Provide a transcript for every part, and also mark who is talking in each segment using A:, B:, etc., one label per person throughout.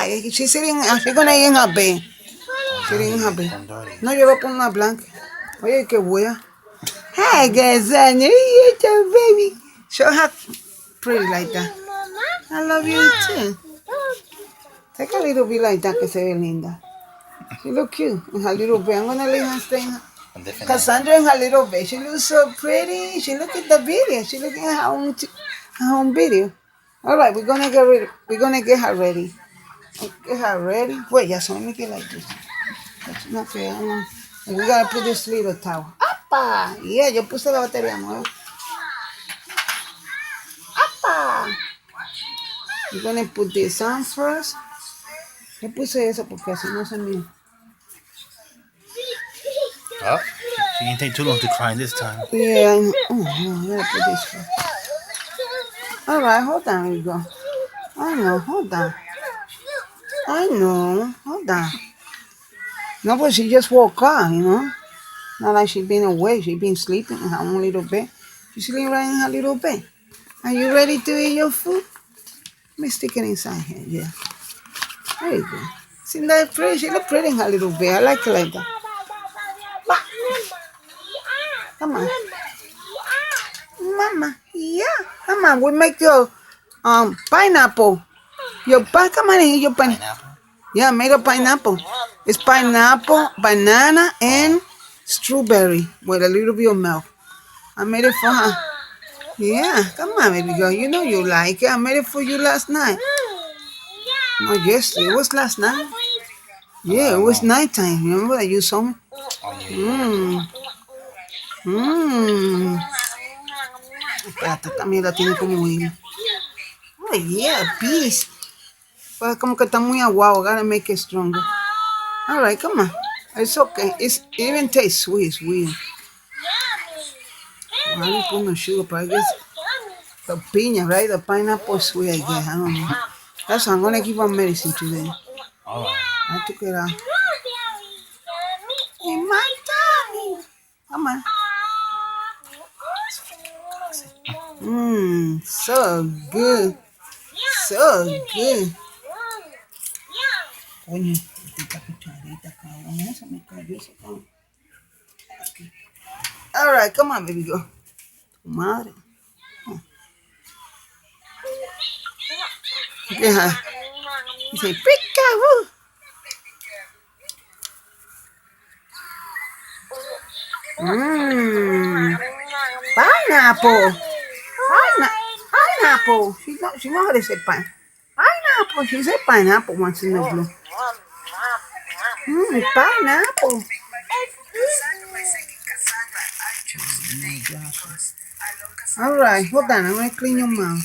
A: Hi. She's sitting, she's gonna eat in her bed. Sitting in her bed. No, yo voy a poner una blanca. Oye, qué buena. Hi, Gazania. You're your baby. Show her pretty like that. I love you too. Take a little bit like that, que se ve linda. She look cute in her little bed. I'm gonna let her stay in her. Cassandra in her little bed. She looks so pretty. She look at the video. She looking at her own video. All right, we're gonna get ready. We're gonna get her ready. Get her ready. Wait, yeah, so let me get like this. That's not fair. And we gotta put this little towel. Apa! Yeah, yo puse la batería nueva. Apa! We're gonna put this on first. Yo puse eso porque así no se me.
B: Oh, she didn't take too long to cry this time.
A: Yeah, I know. Oh, no, I gotta put this first. All right, hold on, we go. I know, hold on. I know, hold on. No, but she just woke up, you know. Not like she been awake. She been sleeping in her own little bed. She's sleeping right in her little bed. Are you ready to eat your food? Let me stick it inside here. Yeah. There you go. See that pretty? She look pretty in her little bed. I like it like that. Come on. Mama. Yeah. Come on. We make your pineapple. Your come on and eat your pineapple. Yeah, I made a pineapple. It's pineapple, banana, and strawberry with a little bit of milk. I made it for her. Yeah, come on, baby girl. You know you like it. I made it for you last night. No, yesterday. It was last night. Yeah, it was nighttime. Remember that you saw me? Mmm. Mmm. Espérate, esta mierda tiene como hilo. Oh, yeah, peace. Pues como que está muy aguado. Gotta make it stronger. All right, come on. It's okay. It even tastes sweet. It's weird. I didn't put no sugar, but I guess the piña, right? The pineapple is sweet, I guess. I don't know. That's why I'm going to give her medicine today.
B: All right.
A: I took it out. In my tummy. Come on. Mmm, so good. So good. Coño, esta cucharita, cabrón. Esa me cayó ese cabrón. All right, come on, baby, go. Tu madre. Look at her. You say, peekaboo. Mmm. Pineapple. Pineapple. She know how to say pineapple. She said pineapple once in the blue. Mmm, pineapple. All right, hold on. I'm going to clean your mouth.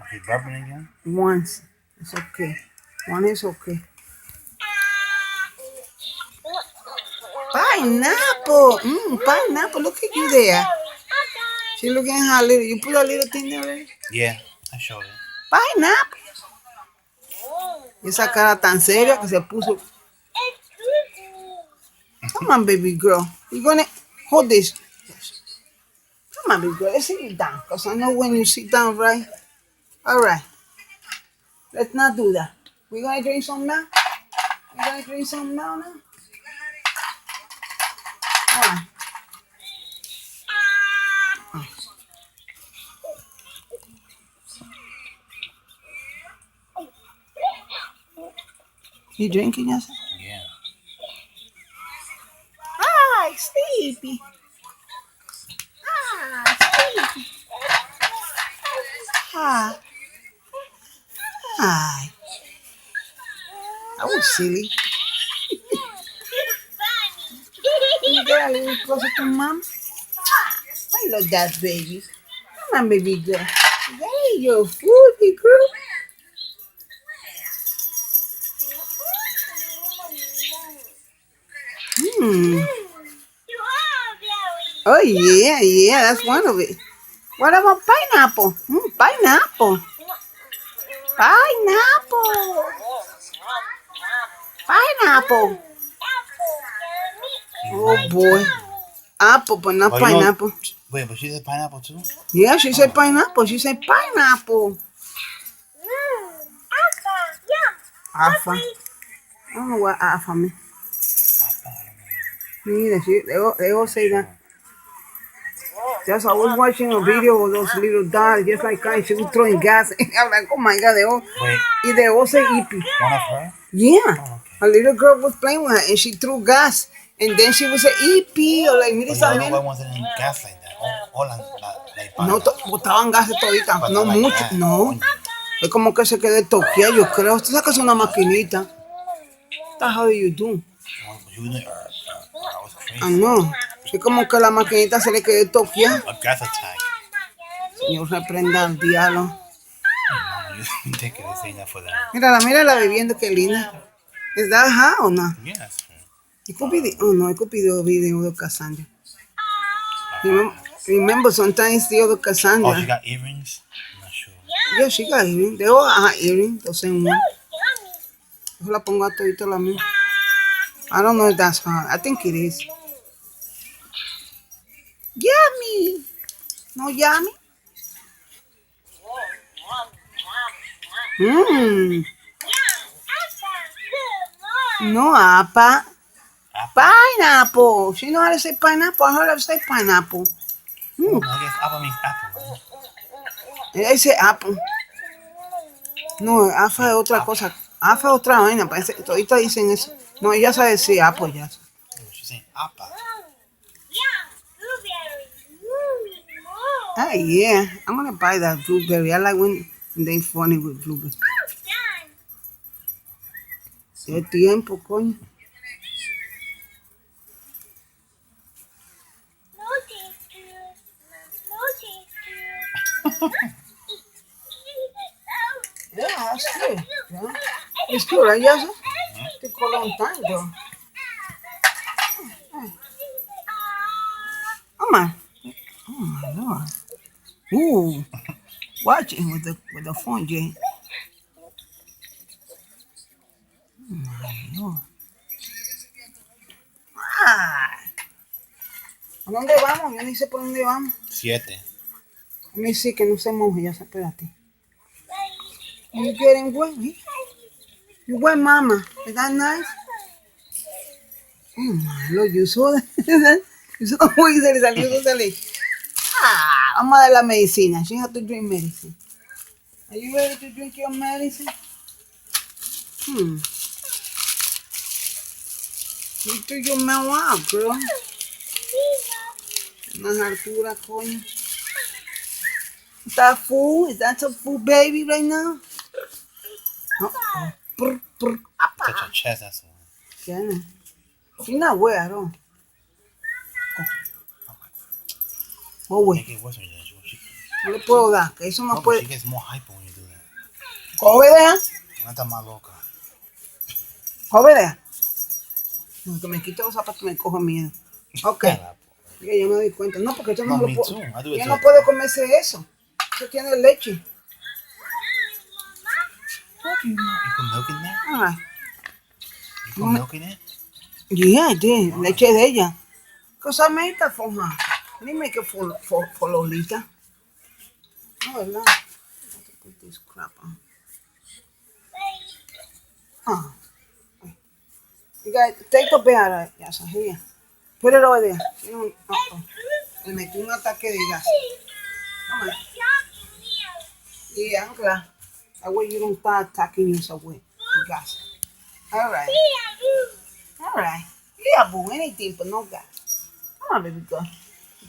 B: Okay, rubbing again?
A: Once. It's okay. One is okay. Pineapple. Mmm, pineapple. Look at you there. She looking at her little. You put a little thing there already?
B: Yeah, I showed it.
A: Pineapple. Esa cara tan seria que se puso. Come on, baby girl. You're gonna hold this. Come on, baby girl. Let's sit you down. Because I know when you sit down, right? All right. Let's not do that. We're gonna drink some now? We're gonna drink some now. All right. You drinking, yes?
B: Yeah.
A: Hi, sleepy. Hi, sleepy. Hi. Hi. That was silly. You get a little closer to mom. I love that baby. Come on, baby girl. There you food, big girl. Hmm. Oh yeah, that's one of it. What about pineapple? Pineapple. Pineapple. Pineapple. Oh boy. Apple, but not pineapple.
B: Wait, but she said pineapple too?
A: Yeah, she said pineapple. She said pineapple. Alpha. I don't know what alpha means. Me either. They all say that. Just I was watching a video of those little dolls, just like her, she was throwing gas. I'm like, oh my God, they all say hippie.
B: One of her?
A: Yeah.
B: Oh, okay.
A: A little girl was playing with her and she threw gas. And then she would say, hippie, or like, mira
B: But
A: esa
B: you know
A: nena.
B: why wasn't in gas like that? All like
A: No, botaban gases toditas,
B: But
A: no
B: not like
A: mucho,
B: that.
A: no. Es como que se quede toqueada, yo creo. Tú sacas una maquinita. What the hell do you do?
B: You know, I was crazy.
A: Ah, no. Es como que la maquinita se le quede toqueada.
B: A gas attack.
A: Señor, reprenda al diablo.
B: Mama, you take it saying that for that.
A: Mírala bebiendo, qué linda. ¿Es that her or not?
B: Yes.
A: It could be it could be the video of Cassandra. Remember, sometimes the other Cassandra.
B: Oh, she got earrings? I'm not sure.
A: Yeah, she got earrings. They all have earrings, the same one. Yo la pongo a todito la misma. I don't know if that's her. I think it is. Yummy. No yummy? Mmm. No, apa. Pineapple. She know how to say pineapple. I heard her say pineapple.
B: Oh, I guess apple means apple, right?
A: They say apple. No, alfa es otra cosa. Alfa es otra vaina. Parece, toditas dicen eso. No, ella sabe decir apple ya.
B: Oh, she's saying apple.
A: Ah, yeah. I'm gonna buy that blueberry. I like when they funny with blueberry. El tiempo, coño. Yeah, that's good. Yeah. It's good, right, Yasa? It took a long time, though. Come on. Oh, my Lord. Ooh. Watching with the phone, Jay. Oh, my Lord. Ah. ¿A dónde vamos? Yo ni sé por dónde vamos.
B: 7.
A: A mí sí que no se moje, ya se espérate. You getting wet? You wet, mama. Is that nice? Oh my Lord, you saw that? You saw cómo se le salió eso de ley. Ah, vamos a dar la medicina. She has to drink medicine. Are you ready to drink your medicine? You took your mouth out, girl. Unas alturas, coño. Is that full? Is that a full baby right now? Uh-oh. Brr, brr.
B: Touch her chest, that's the one.
A: Yeah, no. She's not wet at all. Oh, wait.
B: Make it worse when you do that.
A: No le puedo dar, que eso no
B: No, but
A: puede.
B: she gets more hyper when you do that.
A: Coge de ella.
B: No está más loca.
A: Coge de ella. No, que me quito los zapatos y me cojo miedo. Ok. Ya yo me doy cuenta. No, porque yo no,
B: No,
A: lo
B: me
A: puedo.
B: too. I do it
A: Yo
B: too.
A: no puedo comerse eso. Eso tiene leche.
B: You put milk in there?
A: All right.
B: You put milk in it?
A: Yeah, I did. Leche de ella. Because I made that for her. I didn't make it for Lolita. No, ¿verdad? I have to put this crap on. Oh. You guys, take the bear out. Yes, here. Put it over there. You don't, le metí un ataque de gas. Come on. Yeah, I'm glad. That way you don't start attacking yourself with gas. All right. All right. Yeah, boo, anything but no gas. Come on, baby girl.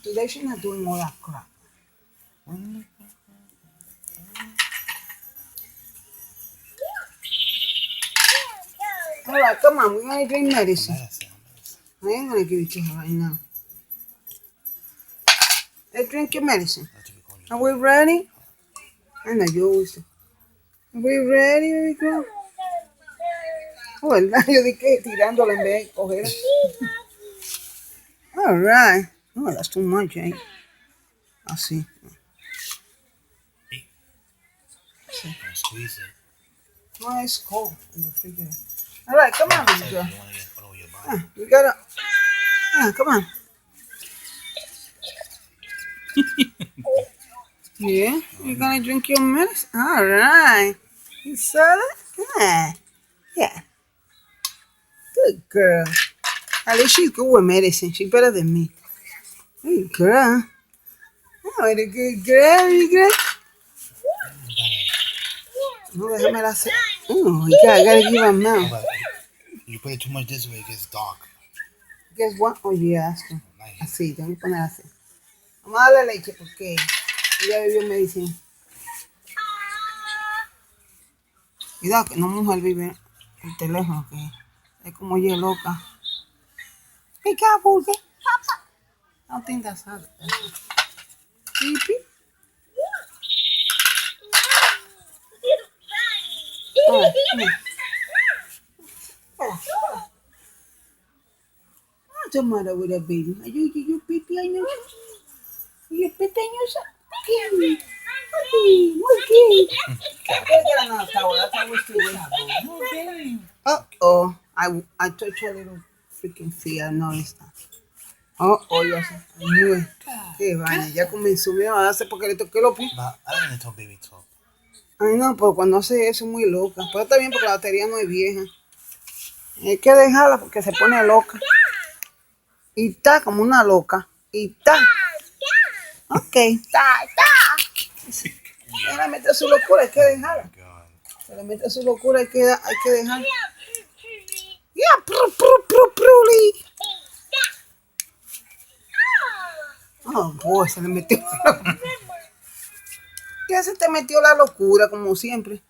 A: Today she's not doing all that crap. All right, come on. We're going to drink medicine. I ain't going to give it to her right now. Let's drink your medicine. Are we ready? I know you always. Are we ready, baby girl? Oh, ¿verdad? Yo dije tirándola en vez de coger. All right. Oh, that's too much, eh? I'll see.
B: Squeeze it.
A: No, it's cold in the refrigerator. All right, come on, baby girl.
B: You want to get all over your body.
A: We gotta. Come on. Yeah, you're gonna drink your medicine. All right. You saw that? Yeah. Yeah. Good girl. At least she's good with medicine. She's better than me. Good girl. Oh, what a good girl, mi girl. No, déjame la hacer. Oh, I gotta give him now.
B: But you put it too much this way, it gets dark.
A: Guess what? Oh, yeah, esto. Así, tengo que poner así. Vamos a darle leche porque ella bebió medicina. Cuidado que no mujer vive el teléfono, que es como ella loca. Be careful, okay? I don't think that's how. Creepy. Oh, come on. What's the matter with a baby? Are you pee on yourself? You pee on yourself? Okay. Uh-oh. I touched a little freaking feet. I noticed that. Oh, yes. I knew it. Qué vaina. Ya comenzó. Mira, a darse porque le toqué los pies.
B: But I don't need to baby talk.
A: Ay, no, pero cuando hace eso es muy loca. Pero está bien porque la batería no es vieja. Hay que dejarla porque se pone loca. Y está como una loca. Y está. Ok. Se le mete su locura, hay que dejarla. Se le mete su locura, hay que dejarla. Yeah, pruli. Oh, boy, se le metió. Ya se te metió la locura, como siempre.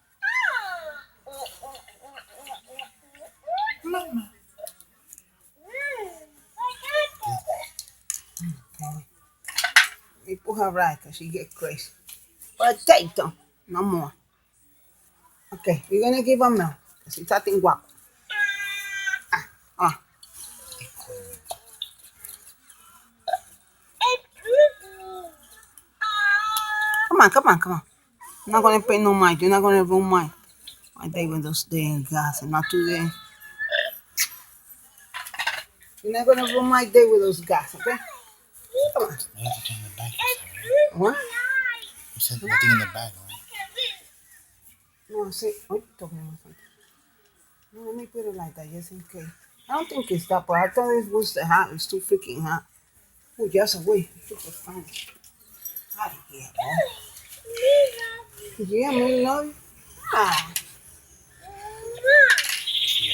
A: Mamá. We put her right because she get crazy. Potato. No more. Okay, we're going to give her milk because it's acting guapo. Come on. I'm not going to pay no mind. You're not going to ruin my day with those damn gas and not today. You're not going to ruin my day with those gas, okay? Come on.
B: I have to turn the back. You
A: What?
B: said nothing in the back, right?
A: No, see, what are you talking about? No, let me put it like that just in case. I don't think it's that, but I thought it was the hot. It's too freaking hot. Oh, just away. Super fun. Out of here, boy. Yeah, me love you. Ah.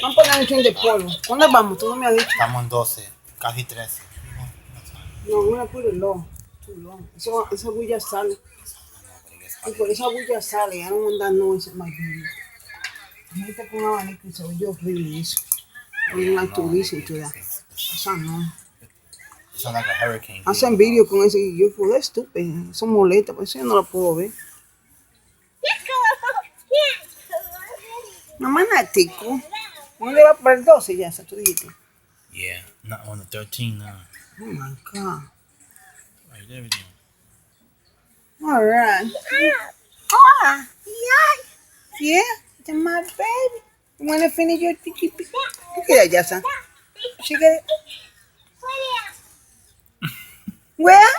A: Vamos a poner un chin de polvo. ¿Dónde vamos? Tú no me has dicho.
B: Estamos en 12, casi 13.
A: No, I'm gonna put it low. Too long. Esa bulla sale. Y por esa bulla sale. I don't want that noise in my baby. Imagínate con un abanico y se oye horrible eso. I don't like to listen to that. Eso no.
B: It sounds like a hurricane.
A: Hacen vídeo con ese y yo fui estúpido. Eso molesta, por eso yo no lo puedo ver. Mamá Natico. ¿Dónde va para el 12 ya, esa tú dijiste?
B: Yeah, not on the 13 now.
A: Oh my God.
B: Right there, everything.
A: All right. Oh, yeah. It's my baby. You want to finish your tiki? Look at that, Jason. She get it? Where?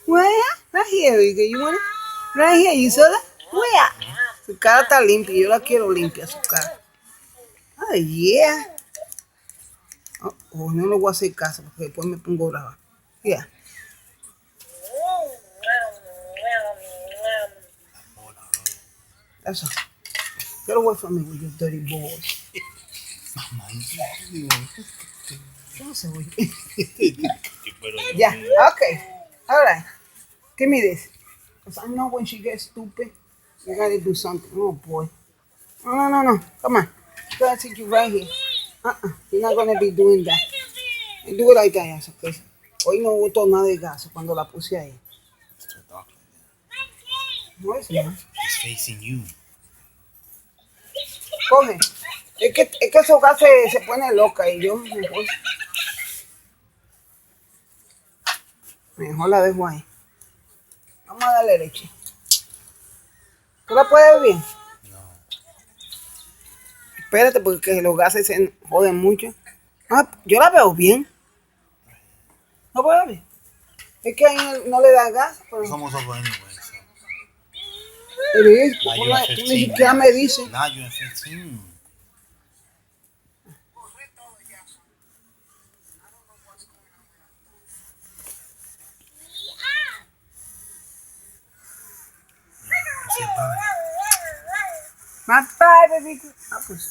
A: Right here, Riga. You want it? Right here, you saw that? Where? Su cara está limpia. Yo la quiero limpia, su cara. Oh, yeah. Oh, no le voy a hacer caso porque después me pongo brava. Yeah. That's all. Get away from me with your dirty balls. ¿Cómo se oye? Yeah, okay. All right. Give me this. Because I know when she gets stupid, you gotta do something. Oh, boy. No. Come on. I'm gonna take you right here. You're not gonna be doing that. You do it like that, yes, okay? Hoy no botó nada de gas cuando la puse ahí.
B: It's too dark.
A: No es más.
B: He's facing you.
A: Coge. Es que esos gases se pone loca y yo mejor la dejo ahí. Vamos a darle leche. ¿Tú la puedes ver bien?
B: No.
A: Espérate porque los gases se joden mucho. Yo la veo bien. ¿No puedo ver? Es que ahí no le da gas. Pero...
B: It's almost over anyway, so.
A: Pero es,
B: Now
A: tú
B: you're in
A: ni
B: 15.
A: siquiera me dices.
B: Now you're in 15. Say bye.
A: Más bye, baby. Ah, pues.